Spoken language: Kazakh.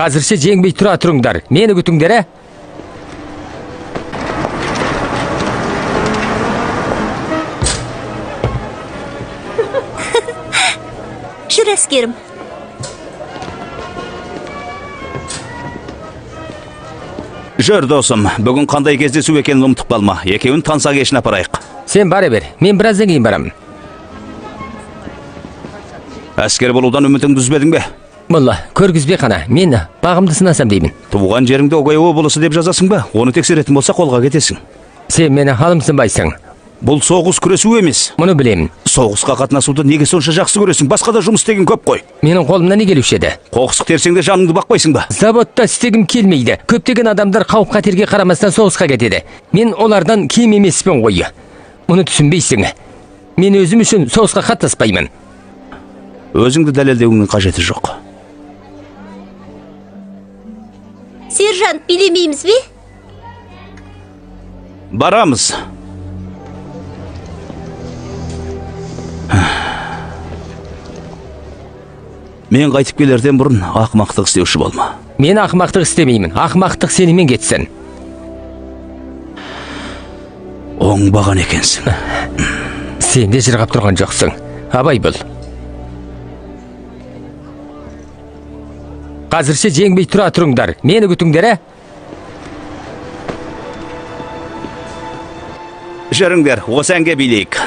Қазірше жеңбей тұра тұрыңдар. Мені күтіңдер, ә? Жүр әскерім. Жүр досым, бүгін қандай кездесу екенін ұмытып қалма. Екеуін танса кешін апарайық. Сен бара бер, мен біраздан кейін барам. Әскер болудан үмітіңді үзбедің бе? Молла, көргізбе қана, мен бағымды сынасам деймін. Туған жеріңді Огай облысы деп жазасың ба? Оны тексеретін болса қолға кетесің. Сен мені алымсынбайсың. Бұл соғыс күресу емес. Мұны білемін. Соғысқа қатынасуды неге сонша жақсы көресің? Басқа да жұмыс істеген көп қой. Менің қолымнан не келуші еді? Қоқсық терсең де жаныңды бақпайсың ба? Заводта істегім келмейді. Көптеген адамдар қауіп қатерге қарамастан соғысқа кетеді. Мен олардан кем емеспін ғой. Мұны түсінбейсің. Мен өзім үшін соғысқа қатынаспаймын. Өзіңді дәлелдеуіңнің қажеті жоқ. Сержант, билемейміз бе? Барамыз. Мен қайтып келерден бұрын ақымақтық істеуші болма. Мен ақымақтық істемеймін. Ақымақтық сенімен кетсін. Оңбаған екенсің. Сен де жырғап тұрған жоқсың. Абай бол. Қазірше жеңбей тұра тұрыңдар. Мені күтіңдер, ә? Жүріңдер, осы әнге билейік.